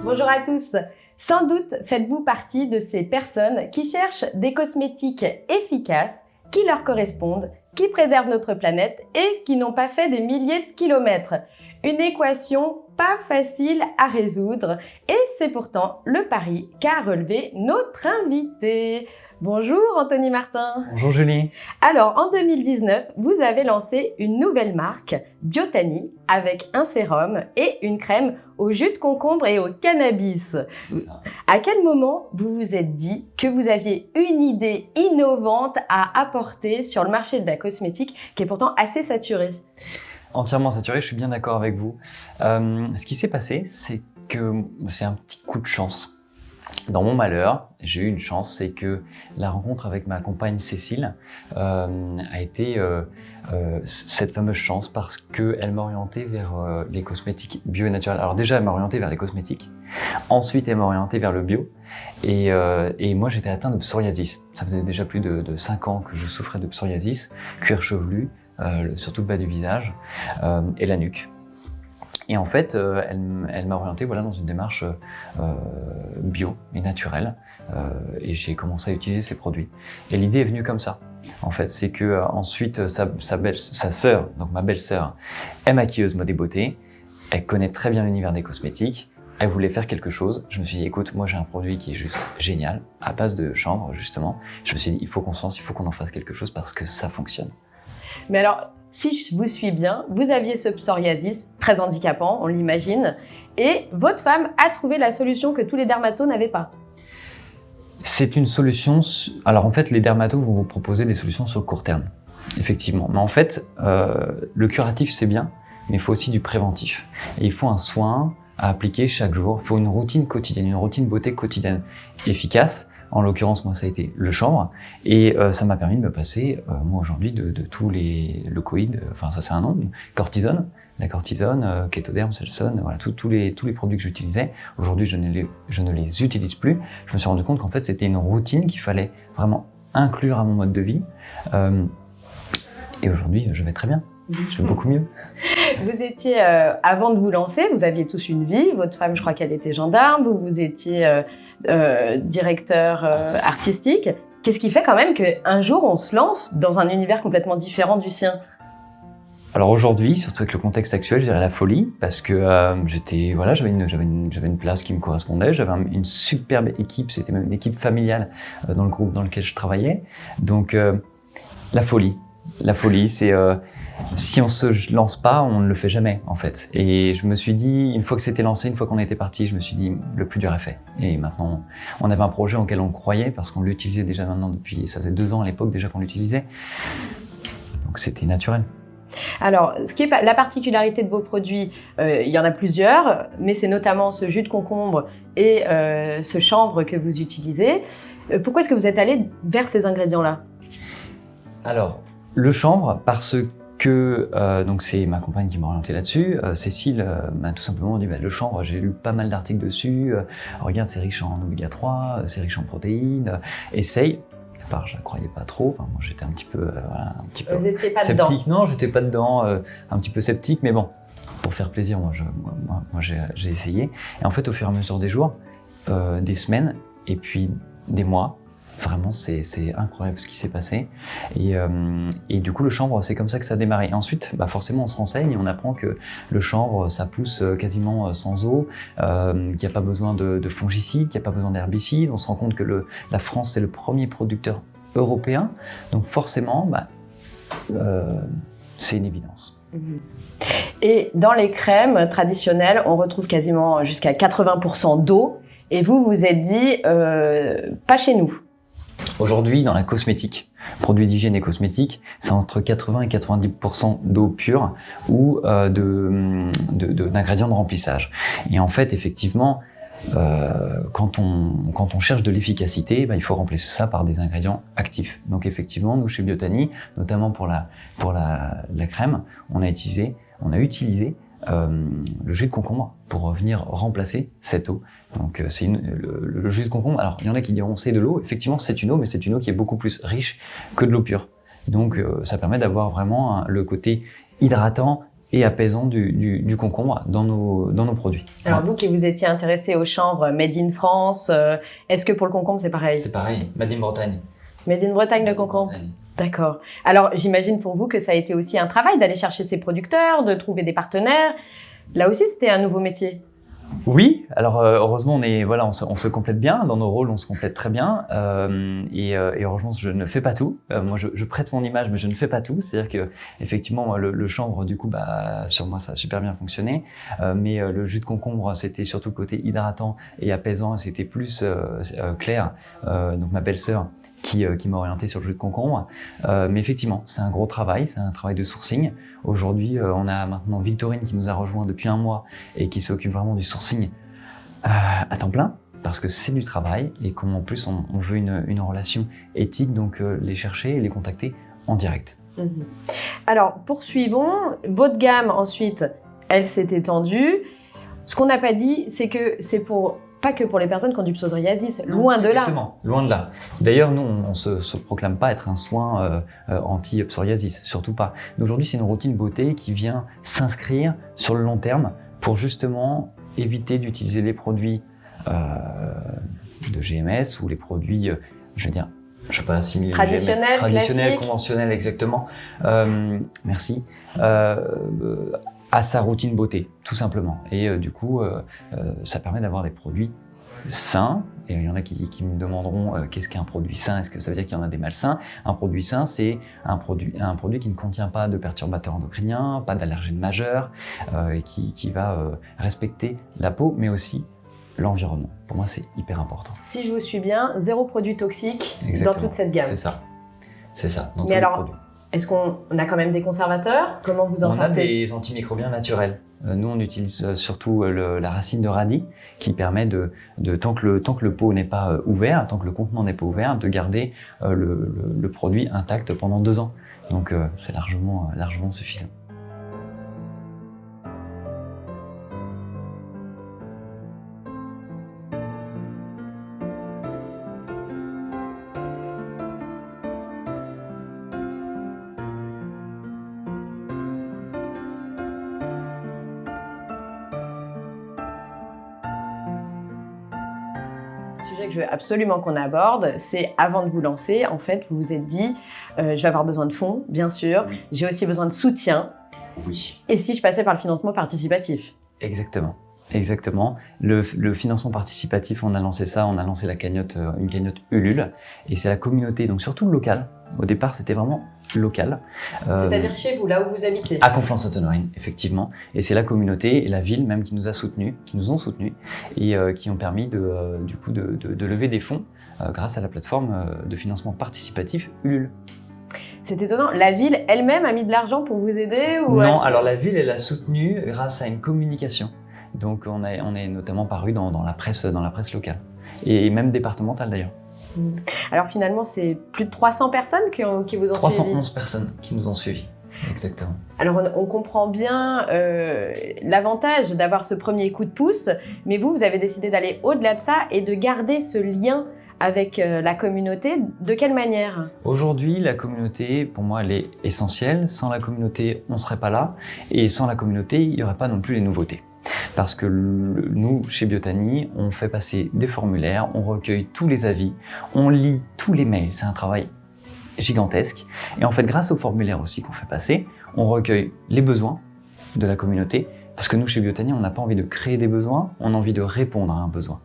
Bonjour à tous. Sans doute faites-vous partie de ces personnes qui cherchent des cosmétiques efficaces, qui leur correspondent, qui préservent notre planète et qui n'ont pas fait des milliers de kilomètres. Une équation pas facile à résoudre et c'est pourtant le pari qu'a relevé notre invité. Bonjour Anthony Martin. Bonjour Julie. Alors en 2019, vous avez lancé une nouvelle marque, Biotani, avec un sérum et une crème au jus de concombre et au cannabis. À quel moment vous vous êtes dit que vous aviez une idée innovante à apporter sur le marché de la cosmétique qui est pourtant assez saturé? Entièrement saturé, je suis bien d'accord avec vous. Ce qui s'est passé, c'est que c'est un petit coup de chance. Dans mon malheur, j'ai eu une chance, c'est que la rencontre avec ma compagne Cécile a été cette fameuse chance parce qu'elle m'a orienté vers les cosmétiques bio et naturels. Alors déjà, elle m'a orienté vers les cosmétiques. Ensuite, elle m'a orienté vers le bio. Et moi, j'étais atteint de psoriasis. Ça faisait déjà plus de 5 ans que je souffrais de psoriasis, cuir chevelu, surtout le bas du visage et la nuque. Et en fait, elle m'a orienté dans une démarche bio et naturelle. Et j'ai commencé à utiliser ces produits. Et l'idée est venue comme ça. En fait, c'est que ensuite sa sœur, donc ma belle-sœur, est maquilleuse mode et beauté. Elle connaît très bien l'univers des cosmétiques. Elle voulait faire quelque chose. Je me suis dit, écoute, moi j'ai un produit qui est juste génial, à base de chanvre justement. Je me suis dit, il faut qu'on se lance, il faut qu'on en fasse quelque chose parce que ça fonctionne. Mais alors, si je vous suis bien, vous aviez ce psoriasis très handicapant, on l'imagine, et votre femme a trouvé la solution que tous les dermatos n'avaient pas. C'est une solution. Alors en fait, les dermatos vont vous proposer des solutions sur le court terme, effectivement. Mais en fait, le curatif c'est bien, mais il faut aussi du préventif. Et il faut un soin à appliquer chaque jour. Il faut une routine quotidienne, une routine beauté quotidienne efficace. En l'occurrence, moi, ça a été le chanvre. Et ça m'a permis de me passer, moi, aujourd'hui, de tous les leucoïdes, enfin, ça c'est un nom, cortisone, la cortisone, kétoderme, Selsun, voilà, tous les produits que j'utilisais. Aujourd'hui, je ne les utilise plus. Je me suis rendu compte qu'en fait, c'était une routine qu'il fallait vraiment inclure à mon mode de vie. Et aujourd'hui, je vais très bien. Je vais beaucoup mieux. Vous étiez, avant de vous lancer, vous aviez tous une vie. Votre femme, je crois qu'elle était gendarme. Vous étiez directeur artistique. Qu'est-ce qui fait quand même qu'un jour, on se lance dans un univers complètement différent du sien? Alors aujourd'hui, surtout avec le contexte actuel, je dirais la folie, parce que j'avais une place qui me correspondait, j'avais une superbe équipe, c'était même une équipe familiale dans le groupe dans lequel je travaillais. Donc la folie. La folie, c'est si on se lance pas, on ne le fait jamais en fait. Et je me suis dit, une fois que c'était lancé, une fois qu'on était parti, je me suis dit, le plus dur est fait. Et maintenant, on avait un projet auquel on croyait, parce qu'on l'utilisait déjà maintenant depuis, ça faisait 2 ans à l'époque déjà qu'on l'utilisait. Donc c'était naturel. Alors, ce qui est la particularité de vos produits, il y en a plusieurs, mais c'est notamment ce jus de concombre et ce chanvre que vous utilisez. Pourquoi est-ce que vous êtes allé vers ces ingrédients-là? Alors, le chanvre, parce que donc c'est ma compagne qui m'a orienté là-dessus. Cécile m'a tout simplement dit le chanvre, j'ai lu pas mal d'articles dessus. Regarde, c'est riche en oméga 3, c'est riche en protéines. Essaye. À part, je ne croyais pas trop. Enfin, moi, j'étais un petit peu Vous étiez pas sceptique. dedans. Non, j'étais pas dedans. Un petit peu sceptique, mais bon, pour faire plaisir, moi j'ai essayé. Et en fait, au fur et à mesure des jours, des semaines, et puis des mois. Vraiment, c'est incroyable ce qui s'est passé. Et du coup, le chanvre, c'est comme ça que ça a démarré. Et ensuite, forcément, on se renseigne et on apprend que le chanvre, ça pousse quasiment sans eau, qu'il n'y a pas besoin de fongicides, qu'il n'y a pas besoin d'herbicides. On se rend compte que la France, c'est le premier producteur européen. Donc forcément, c'est une évidence. Et dans les crèmes traditionnelles, on retrouve quasiment jusqu'à 80% d'eau. Et vous vous êtes dit, pas chez nous. Aujourd'hui, dans la cosmétique, produits d'hygiène et cosmétique, c'est entre 80 et 90% d'eau pure ou d'ingrédients de remplissage. Et en fait, effectivement, quand on cherche de l'efficacité, il faut remplacer ça par des ingrédients actifs. Donc effectivement, nous chez Biotani, notamment pour la crème, on a utilisé le jus de concombre pour venir remplacer cette eau. Donc le jus de concombre, alors il y en a qui diront c'est de l'eau, effectivement c'est une eau, mais c'est une eau qui est beaucoup plus riche que de l'eau pure. Donc ça permet d'avoir vraiment le côté hydratant et apaisant du concombre dans nos produits. Alors vous qui vous étiez intéressé au chanvre Made in France, est-ce que pour le concombre c'est pareil? C'est pareil, Made in Bretagne. Made in Bretagne, le concombre. D'accord. Alors j'imagine pour vous que ça a été aussi un travail d'aller chercher ces producteurs, de trouver des partenaires. Là aussi c'était un nouveau métier. Oui, alors heureusement on se complète bien, dans nos rôles on se complète très bien et heureusement je ne fais pas tout. Moi je prête mon image mais je ne fais pas tout, c'est-à-dire que effectivement le chanvre du coup sur moi ça a super bien fonctionné, mais le jus de concombre c'était surtout le côté hydratant et apaisant, c'était plus Claire, donc ma belle-sœur qui m'a orienté sur le jus de concombre. Mais effectivement, c'est un gros travail, c'est un travail de sourcing. Aujourd'hui, on a maintenant Victorine qui nous a rejoint depuis 1 mois et qui s'occupe vraiment du sourcing à temps plein, parce que c'est du travail et qu'en plus on veut une relation éthique, donc les chercher et les contacter en direct. Alors, poursuivons. Votre gamme, ensuite, elle s'est étendue. Ce qu'on n'a pas dit, c'est que c'est pas que pour les personnes qui ont du psoriasis, loin de là. Exactement, loin de là. D'ailleurs, nous, on se proclame pas être un soin anti-psoriasis, surtout pas. Aujourd'hui, c'est une routine beauté qui vient s'inscrire sur le long terme pour justement éviter d'utiliser les produits de GMS ou les produits, je vais pas assimiler traditionnels, traditionnels, conventionnels, exactement. Merci. À sa routine beauté, tout simplement. Et du coup, ça permet d'avoir des produits sains. Et il y en a qui me demanderont qu'est-ce qu'un produit sain? Est-ce que ça veut dire qu'il y en a des malsains? Un produit sain, c'est un produit qui ne contient pas de perturbateurs endocriniens, pas d'allergènes majeurs, et qui va respecter la peau, mais aussi l'environnement. Pour moi, c'est hyper important. Si je vous suis bien, 0 produit toxique dans toute cette gamme. C'est ça. C'est ça. Dans mais tous alors, les produits. Est-ce qu'on a quand même des conservateurs? Comment vous en sortez? On a des antimicrobiens naturels. Nous, on utilise surtout la racine de radis qui permet tant que le pot n'est pas ouvert, tant que le contenant n'est pas ouvert, de garder le produit intact pendant 2 ans. Donc, c'est largement suffisant. Sujet que je veux absolument qu'on aborde, c'est avant de vous lancer, en fait, vous vous êtes dit, je vais avoir besoin de fonds, bien sûr, oui. J'ai aussi besoin de soutien. Oui. Et si je passais par le financement participatif? Exactement. Exactement. Le financement participatif, on a lancé la cagnotte, une cagnotte Ulule, et c'est la communauté, donc surtout local. Au départ, c'était vraiment local. C'est-à-dire chez vous, là où vous habitez? À Conflans-Sainte-Honorine, effectivement. Et c'est la communauté et la ville même qui nous ont soutenus et qui ont permis de lever des fonds grâce à la plateforme de financement participatif Ulule. C'est étonnant. La ville elle-même a mis de l'argent pour vous aider ou Non, alors la ville, elle a soutenu grâce à une communication. Donc on est notamment paru dans la presse locale et même départementale d'ailleurs. Alors finalement, c'est plus de 300 personnes qui vous ont 311 suivi. personnes qui nous ont suivis, exactement. Alors on comprend bien l'avantage d'avoir ce premier coup de pouce, mais vous avez décidé d'aller au-delà de ça et de garder ce lien avec la communauté. De quelle manière? Aujourd'hui, la communauté, pour moi, elle est essentielle. Sans la communauté, on ne serait pas là. Et sans la communauté, il n'y aurait pas non plus les nouveautés. Parce que nous, chez Biotanie, on fait passer des formulaires, on recueille tous les avis, on lit tous les mails. C'est un travail gigantesque. Et en fait, grâce aux formulaires aussi qu'on fait passer, on recueille les besoins de la communauté. Parce que nous, chez Biotanie, on n'a pas envie de créer des besoins, on a envie de répondre à un besoin.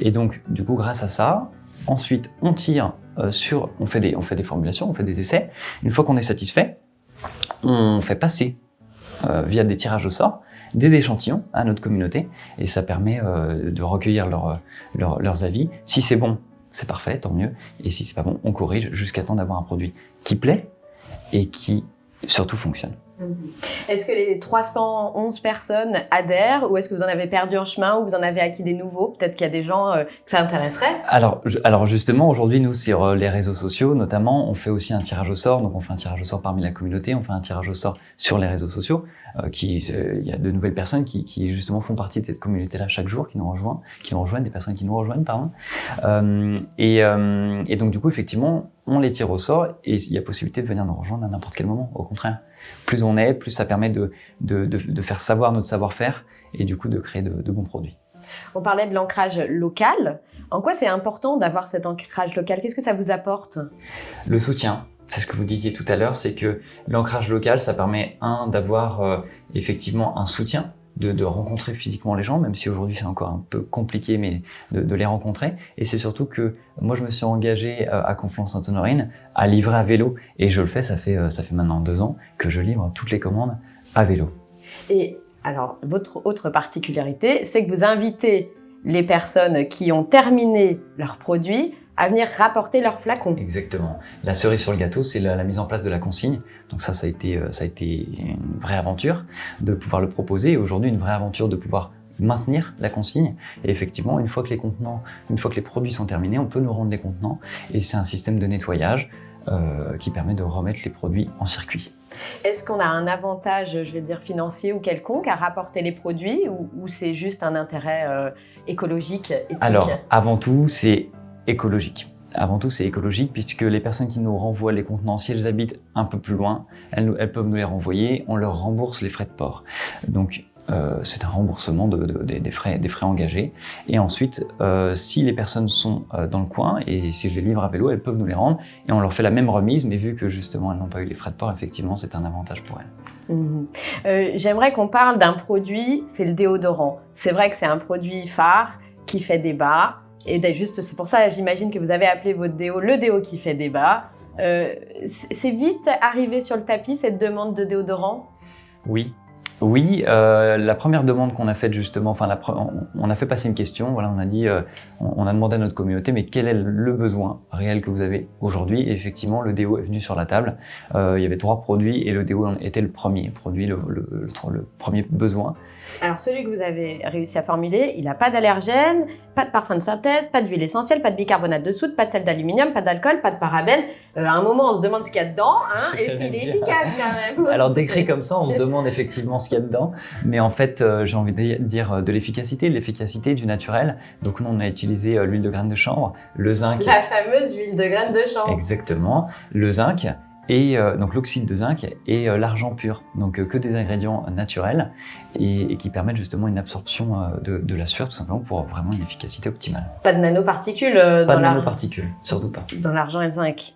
Et donc, du coup, grâce à ça, ensuite, on tire on fait des formulations, on fait des essais. Une fois qu'on est satisfait, on fait passer via des tirages au sort des échantillons à notre communauté et ça permet de recueillir leurs avis. Si c'est bon, c'est parfait, tant mieux. Et si c'est pas bon, on corrige jusqu'à temps d'avoir un produit qui plaît et qui surtout fonctionne. Est-ce que les 311 personnes adhèrent ou est-ce que vous en avez perdu en chemin ou vous en avez acquis des nouveaux? Peut-être qu'il y a des gens que ça intéresserait. Alors justement, aujourd'hui, nous, sur les réseaux sociaux, notamment, on fait aussi un tirage au sort. Donc, on fait un tirage au sort parmi la communauté, on fait un tirage au sort sur les réseaux sociaux. il y a de nouvelles personnes qui justement font partie de cette communauté-là chaque jour, qui nous rejoignent, des personnes qui nous rejoignent, pardon. Et donc du coup, effectivement, on les tire au sort et il y a possibilité de venir nous rejoindre à n'importe quel moment. Au contraire, plus on est, plus ça permet de faire savoir notre savoir-faire et du coup de créer de bons produits. On parlait de l'ancrage local. En quoi c'est important d'avoir cet ancrage local? Qu'est-ce que ça vous apporte? Le soutien. C'est ce que vous disiez tout à l'heure, c'est que l'ancrage local, ça permet d'avoir effectivement un soutien, de rencontrer physiquement les gens, même si aujourd'hui c'est encore un peu compliqué, mais de les rencontrer. Et c'est surtout que moi je me suis engagé à Conflans-Sainte-Honorine à livrer à vélo, et je le fais, ça fait maintenant 2 ans que je livre toutes les commandes à vélo. Et alors, votre autre particularité, c'est que vous invitez les personnes qui ont terminé leurs produits à venir rapporter leurs flacons. Exactement. La cerise sur le gâteau, c'est la mise en place de la consigne. Donc ça a été une vraie aventure de pouvoir le proposer. Et aujourd'hui, une vraie aventure de pouvoir maintenir la consigne. Et effectivement, une fois que les produits sont terminés, on peut nous rendre les contenants. Et c'est un système de nettoyage qui permet de remettre les produits en circuit. Est-ce qu'on a un avantage, je vais dire, financier ou quelconque à rapporter les produits ou c'est juste un intérêt écologique, éthique? Alors, avant tout, c'est écologique. Avant tout, c'est écologique puisque les personnes qui nous renvoient les contenants, si elles habitent un peu plus loin, elles peuvent nous les renvoyer, on leur rembourse les frais de port. Donc, c'est un remboursement des frais engagés. Et ensuite, si les personnes sont dans le coin et si je les livre à vélo, elles peuvent nous les rendre et on leur fait la même remise, mais vu que justement elles n'ont pas eu les frais de port, effectivement, c'est un avantage pour elles. J'aimerais qu'on parle d'un produit, c'est le déodorant. C'est vrai que c'est un produit phare qui fait débat. Et juste, c'est pour ça, j'imagine que vous avez appelé votre déo le déo qui fait débat. C'est vite arrivé sur le tapis, cette demande de déodorant? Oui, la première demande qu'on a faite justement, on a fait passer une question, voilà, on a dit, on a demandé à notre communauté, mais quel est le besoin réel que vous avez aujourd'hui? Et effectivement, le déo est venu sur la table. Il y avait 3 produits et le déo était le premier produit, le premier besoin. Alors celui que vous avez réussi à formuler, il n'a pas d'allergène, pas de parfum de synthèse, pas d'huile essentielle, pas de bicarbonate de soude, pas de sel d'aluminium, pas d'alcool, pas de parabènes. À un moment, on se demande ce qu'il y a dedans, hein, et s'il est efficace quand même. Alors décrit comme ça, on demande effectivement ce qu'il y a dedans, mais en fait, j'ai envie de dire de l'efficacité, du naturel. Donc nous, on a utilisé l'huile de graines de chanvre, le zinc. La fameuse huile de graines de chanvre. Exactement, le zinc. Et donc l'oxyde de zinc et l'argent pur, donc que des ingrédients naturels et qui permettent justement une absorption de la sueur tout simplement pour vraiment une efficacité optimale. Pas de nanoparticules Pas de nanoparticules, surtout pas. Dans l'argent et le zinc.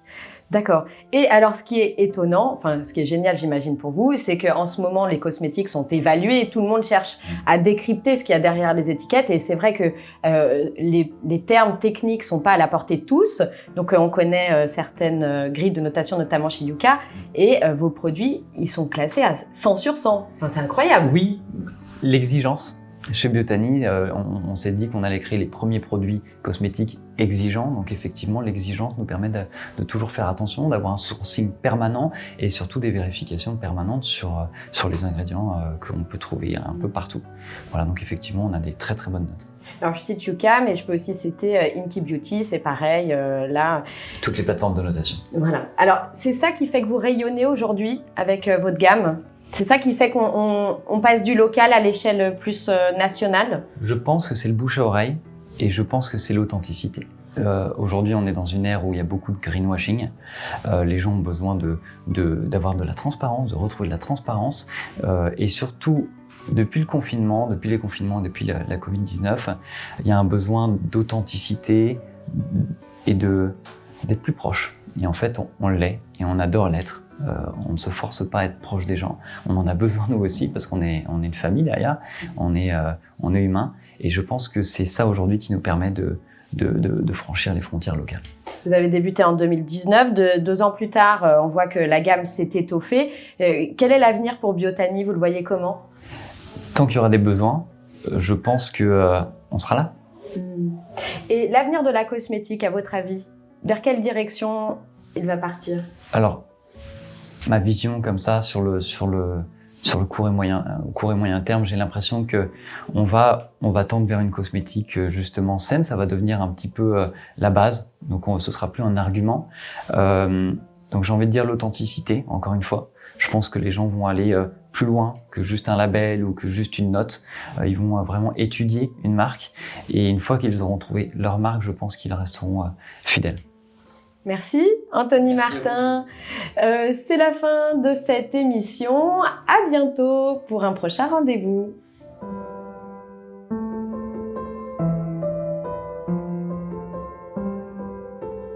D'accord. Et alors, ce qui est étonnant, enfin, ce qui est génial, j'imagine, pour vous, c'est qu'en ce moment, les cosmétiques sont évalués et tout le monde cherche à décrypter ce qu'il y a derrière les étiquettes. Et c'est vrai que les termes techniques sont pas à la portée de tous. Donc, on connaît certaines grilles de notation, notamment chez Yuka. Et vos produits, ils sont classés à 100 sur 100. Enfin, c'est incroyable. Oui, l'exigence. Chez Biotani, on s'est dit qu'on allait créer les premiers produits cosmétiques exigeants. Donc effectivement, l'exigence nous permet de toujours faire attention, d'avoir un sourcing permanent et surtout des vérifications permanentes sur les ingrédients qu'on peut trouver un peu partout. Voilà, donc effectivement, on a des très très bonnes notes. Alors je cite Yuka, mais je peux aussi citer Inky Beauty, c'est pareil, là. Toutes les plateformes de notation. Voilà. Alors c'est ça qui fait que vous rayonnez aujourd'hui avec votre gamme? C'est ça qui fait qu'on passe du local à l'échelle plus nationale? Je pense que c'est le bouche à oreille et je pense que c'est l'authenticité. Aujourd'hui, on est dans une ère où il y a beaucoup de greenwashing. Les gens ont besoin d'avoir de la transparence, de retrouver de la transparence. Et surtout, depuis les confinements, depuis la Covid-19, il y a un besoin d'authenticité et d'être plus proche. Et en fait, on l'est et on adore l'être. On ne se force pas à être proche des gens. On en a besoin nous aussi parce qu'on est une famille derrière. On est humain. Et je pense que c'est ça aujourd'hui qui nous permet de franchir les frontières locales. Vous avez débuté en 2019. 2 ans plus tard, on voit que la gamme s'est étoffée. Quel est l'avenir pour Biotani? Vous le voyez comment? Tant qu'il y aura des besoins, je pense que on sera là. Et l'avenir de la cosmétique, à votre avis, vers quelle direction il va partir? Alors, ma vision comme ça sur le court et moyen terme, j'ai l'impression que on va tendre vers une cosmétique justement saine. Ça va devenir un petit peu la base. Donc ce sera plus un argument. Donc j'ai envie de dire l'authenticité, encore une fois. Je pense que les gens vont aller plus loin que juste un label ou que juste une note. Ils vont vraiment étudier une marque et une fois qu'ils auront trouvé leur marque, je pense qu'ils resteront fidèles. Merci Anthony Merci Martin. C'est la fin de cette émission. À bientôt pour un prochain rendez-vous.